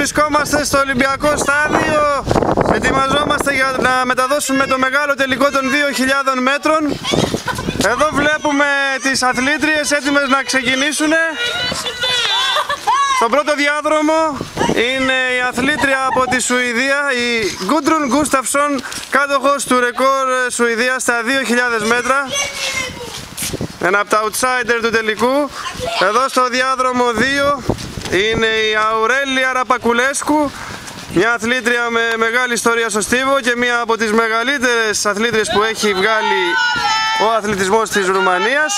βρισκόμαστε στο Ολυμπιακό Στάδιο. Ετοιμαζόμαστε για να μεταδώσουμε το μεγάλο τελικό των 2.000 μέτρων. Εδώ βλέπουμε τις αθλήτριες έτοιμες να ξεκινήσουν. Στον πρώτο διάδρομο είναι η αθλήτρια από τη Σουηδία, η Γκούντρουν Γκούσταυσον, κάτοχος του ρεκόρ Σουηδίας στα 2.000 μέτρα. Ένα από τα outsider του τελικού. Εδώ στο διάδρομο 2 είναι η Αουρέλια Ραπακουλέσκου, μια αθλήτρια με μεγάλη ιστορία στο στίβο και μια από τις μεγαλύτερες αθλήτριες που έχει βγάλει ο αθλητισμός της Ρουμανίας.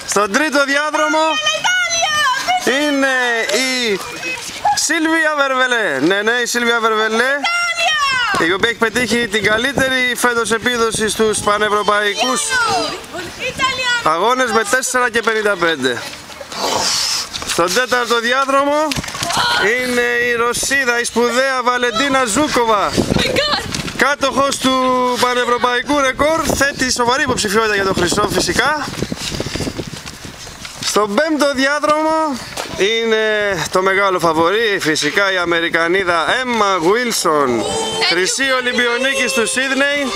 Στον τρίτο διάδρομο είναι η Σίλβια Βερβελέ. Ναι, η Σίλβια Βερβελέ, η οποία έχει πετύχει την καλύτερη φέτος επίδοση στους πανευρωπαϊκούς αγώνες με 4 και 55. Στον τέταρτο διάδρομο είναι η Ρωσίδα, η σπουδαία Βαλεντίνα Ζούκοβα, κάτοχος του πανευρωπαϊκού ρεκόρ, θέτει σοβαρή υποψηφιότητα για το χρυσό φυσικά. Στον πέμπτο διάδρομο είναι το μεγάλο φαβορί, φυσικά η Αμερικανίδα Emma Wilson, χρυσή Ολυμπιονίκης του Σίδνεϊ.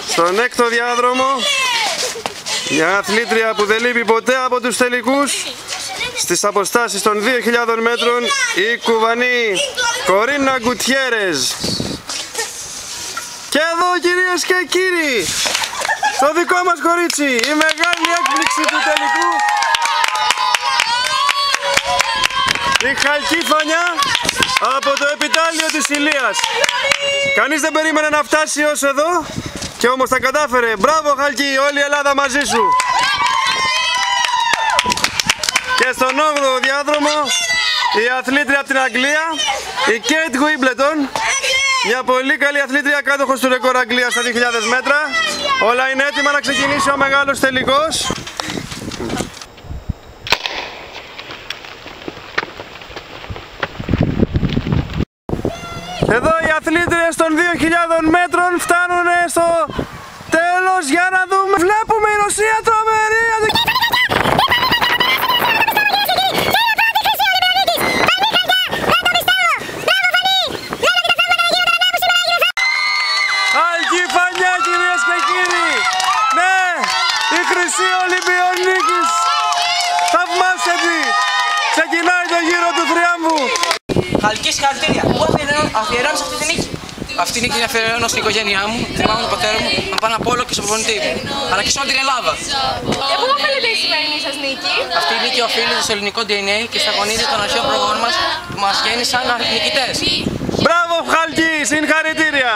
Στον έκτο διάδρομο μια αθλήτρια που δεν λείπει ποτέ από τους τελικούς στις αποστάσεις των 2.000 μέτρων, η Κουβανή Κορίνα Γκουτιέρεζ. Και εδώ, κυρίες και κύριοι, το δικό μας κορίτσι, η μεγάλη έκπληξη του τελικού, η Χαλκή Φανιά από το επιτάλειο της Ηλίας. Κανείς δεν περίμενε να φτάσει ως εδώ και όμως τα κατάφερε. Μπράβο Χαλκή, όλη η Ελλάδα μαζί σου. Και στον 8ο διάδρομο η αθλήτρια από την Αγγλία, η Κέιτ Γουίμπλετον, μια πολύ καλή αθλήτρια, κάτοχος του ρεκόρ Αγγλίας στα 2.000 μέτρα. Όλα είναι έτοιμα να ξεκινήσει ο μεγάλος τελικός. Εδώ οι αθλήτριες των 2.000 μέτρων φτάνουν στο τέλος, για να δούμε. Βλέπουμε η Ρωσία τρομερή. Χαλκή Φανιά, κυρίες και κύριοι. Ναι, η χρυσή Ολυμπιονίκης. Θαυμάσια, ξεκινάει το γύρο του θριάμβου. Χαλκή, συγχαρητήρια. Πού αφιερώνεις αυτή τη νίκη? Αυτή η νίκη είναι αφιερώνω στην οικογένειά μου, την μάμα του πατέρα μου, να πάνω απ' όλο και στον προπονητή μου, αλλά και σε όλη την Ελλάδα. Και πού οφείλεται η σημερινή σας νίκη? Αυτή η νίκη οφείλεται στο ελληνικό DNA και στα γονίδια των αρχαίων προγόνων μας που μας γέννησαν νικητές. Μπράβο Χαλκή, συγχαρητήρια!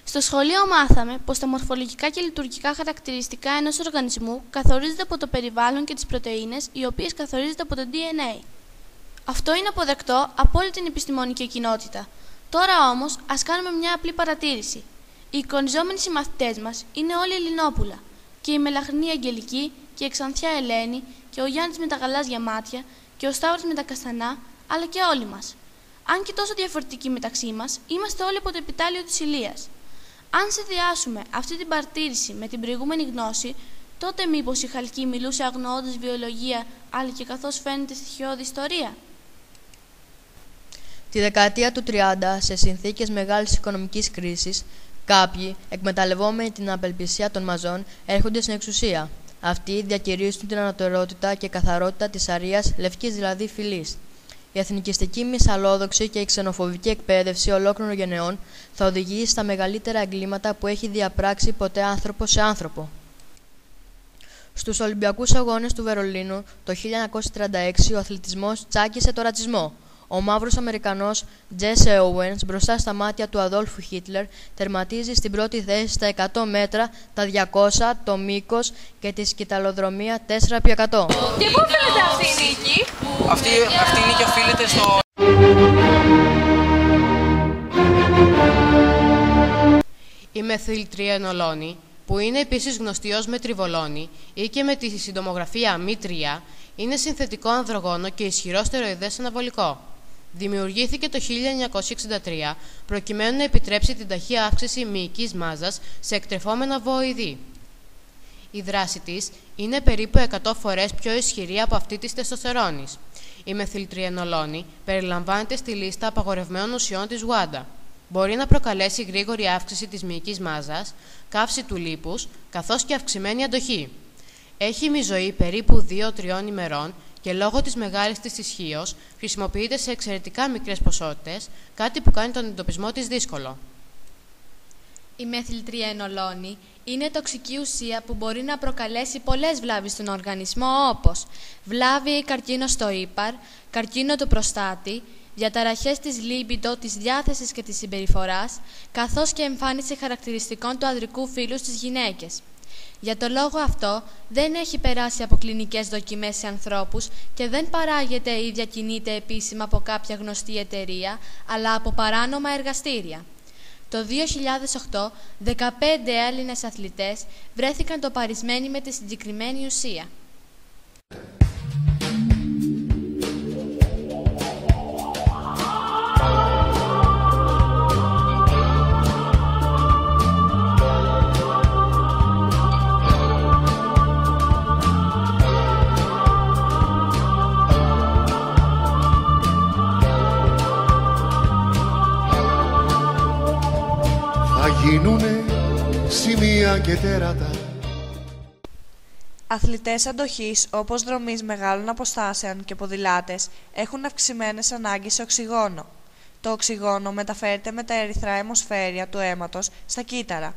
Στο σχολείο μάθαμε πως τα μορφολογικά και λειτουργικά χαρακτηριστικά ενός οργανισμού καθορίζονται από το περιβάλλον και τις πρωτεΐνες, οι οποίες καθορίζονται από το DNA. Αυτό είναι αποδεκτό από όλη την επιστημονική κοινότητα. Τώρα όμως ας κάνουμε μια απλή παρατήρηση. Οι εικονιζόμενοι συμμαθητές μας είναι όλοι Ελληνόπουλα, και η Μελαχρινή Αγγελική και η Ξανθιά Ελένη και ο Γιάννης με τα γαλάζια μάτια και ο Σταύρος με τα καστανά, αλλά και όλοι μας. Αν και τόσο διαφορετικοί μεταξύ μας, είμαστε όλοι από το επιτάλειο της Ηλίας. Αν συνδυάσουμε αυτή την παρτήρηση με την προηγούμενη γνώση, τότε μήπως η Χαλκή μιλούσε αγνοώντας βιολογία, αλλά και καθώς φαίνεται στοιχειώδη ιστορία? Τη δεκαετία του 30, σε συνθήκες μεγάλης οικονομικής κρίσης, κάποιοι, εκμεταλλευόμενοι την απελπισία των μαζών, έρχονται στην εξουσία. Αυτοί διακηρύσσουν την ανωτερότητα και καθαρότητα της αρείας, λευκής δηλαδή φυλής. Η εθνικιστική μυσαλλόδοξη και η ξενοφοβική εκπαίδευση ολόκληρων γενεών θα οδηγήσει στα μεγαλύτερα εγκλήματα που έχει διαπράξει ποτέ άνθρωπο σε άνθρωπο. Στους Ολυμπιακούς Αγώνες του Βερολίνου το 1936 ο αθλητισμός τσάκισε το ρατσισμό. Ο μαύρος Αμερικανός Τζέσσε Όουενς μπροστά στα μάτια του Αδόλφου Χίτλερ τερματίζει στην πρώτη θέση στα 100 μέτρα, τα 200, το μήκος και τη σκυταλοδρομία 4x100. Και πού οφείλεται αυτή η νίκη? Αυτή η νίκη οφείλεται στο... Είμαι αθλήτρια ενολώνη, που είναι επίσης γνωστή ως μετριβολόνη ή και με τη συντομογραφία μη3, είναι συνθετικό ανδρογόνο και ισχυρό στεροειδές αναβολικό. Δημιουργήθηκε το 1963 προκειμένου να επιτρέψει την ταχεία αύξηση μυϊκής μάζας σε εκτρεφόμενα βοηδή. Η δράση της είναι περίπου 100 φορές πιο ισχυρή από αυτή της τεστοστερόνης. Η μεθυλτριενολόνη περιλαμβάνεται στη λίστα απαγορευμένων ουσιών της WADA. Μπορεί να προκαλέσει γρήγορη αύξηση της μυϊκής μάζας, καύση του λίπους, καθώς και αυξημένη αντοχή. Έχει ημιζωή περίπου 2-3 ημερών και λόγω της μεγάλης της ισχύως χρησιμοποιείται σε εξαιρετικά μικρές ποσότητες, κάτι που κάνει τον εντοπισμό της δύσκολο. Η μεθυλτριενολόνη είναι τοξική ουσία που μπορεί να προκαλέσει πολλές βλάβες στον οργανισμό, όπως βλάβη ή καρκίνο στο ύπαρ, καρκίνο του προστάτη, διαταραχές της λίμπιντο, της διάθεσης και της συμπεριφοράς, καθώς και εμφάνιση χαρακτηριστικών του ανδρικού φύλου στις γυναίκες. Για το λόγο αυτό, δεν έχει περάσει από κλινικές δοκιμές σε ανθρώπους και δεν παράγεται ή διακινείται επίσημα από κάποια γνωστή εταιρεία, αλλά από παράνομα εργαστήρια. Το 2008, 15 Έλληνες αθλητές βρέθηκαν τοπαρισμένοι με τη συγκεκριμένη ουσία. Γίνουνε σημεία και τέρατα. Αθλητές αντοχής όπως δρομείς μεγάλων αποστάσεων και ποδηλάτες έχουν αυξημένες ανάγκες σε οξυγόνο. Το οξυγόνο μεταφέρεται με τα ερυθρά αιμοσφαίρια του αίματος στα κύτταρα.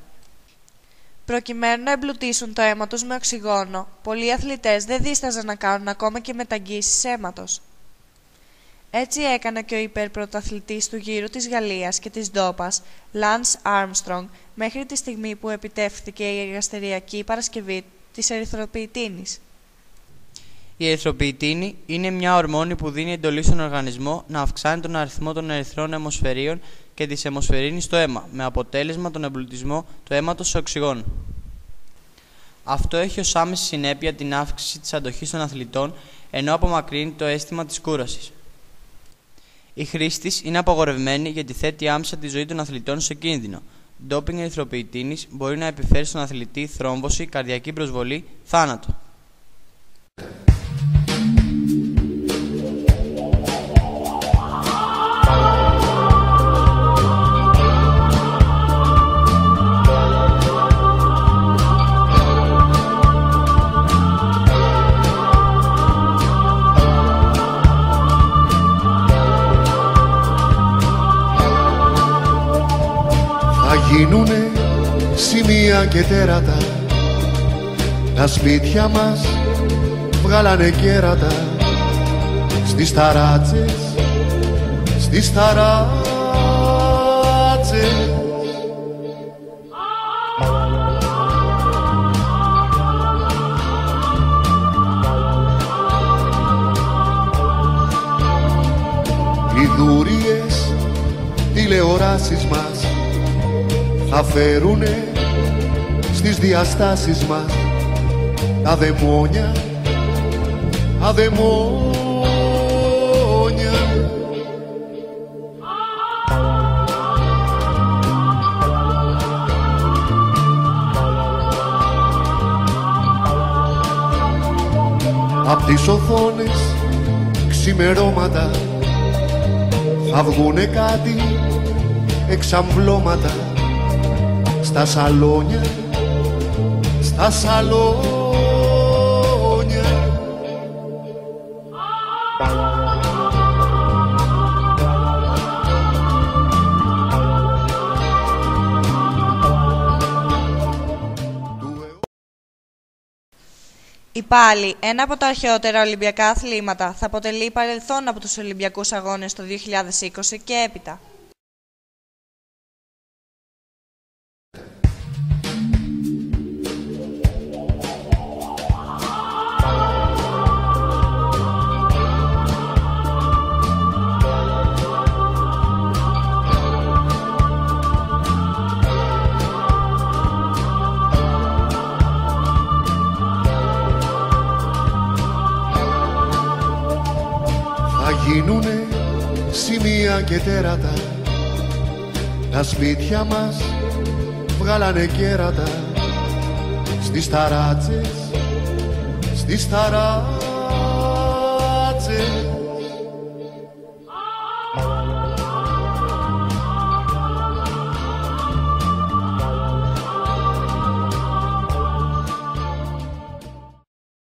Προκειμένου να εμπλουτίσουν το αίμα τους με οξυγόνο, πολλοί αθλητές δεν δίσταζαν να κάνουν ακόμα και μεταγγίσεις αίματος. Έτσι έκανε και ο υπερπρωταθλητής του γύρου της Γαλλίας και της ντόπας, Lance Armstrong, μέχρι τη στιγμή που επιτεύχθηκε η εργαστηριακή παρασκευή της ερυθροποιητίνης. Η ερυθροποιητίνη είναι μια ορμόνη που δίνει εντολή στον οργανισμό να αυξάνει τον αριθμό των ερυθρών αιμοσφαιρίων και της αιμοσφαιρίνης στο αίμα, με αποτέλεσμα τον εμπλουτισμό του αίματος σε οξυγόνο. Αυτό έχει ως άμεση συνέπεια την αύξηση της αντοχής των αθλητών, ενώ απομακρύνει το αίσθημα της κούρασης. Η χρήση της είναι απαγορευμένη γιατί θέτει άμεσα τη ζωή των αθλητών σε κίνδυνο. Ντόπινγκ ερυθροποιητίνης μπορεί να επιφέρει στον αθλητή θρόμβωση, καρδιακή προσβολή, θάνατο. Γίνουνε σημεία και τέρατα. Τα σπίτια μας βγάλανε κέρατα. Στις ταράτσες, στις ταράτσες. Οι δούριες τηλεοράσεις μας θα φέρουνε στις διαστάσεις μας τα δαιμόνια, τα δαιμόνια. Απ' τις οθόνες ξημερώματα θα βγουνε κάτι εξαμβλώματα στα σαλόνια, στα σαλόνια. Η πάλι, ένα από τα αρχαιότερα Ολυμπιακά αθλήματα, θα αποτελεί παρελθόν από τους Ολυμπιακούς Αγώνες το 2020 και έπειτα. γίνουνε σημεία και τέρατα. Τα σπίτια μας βγάλανε κέρατα. Στις ταράτσες, στις ταράτσες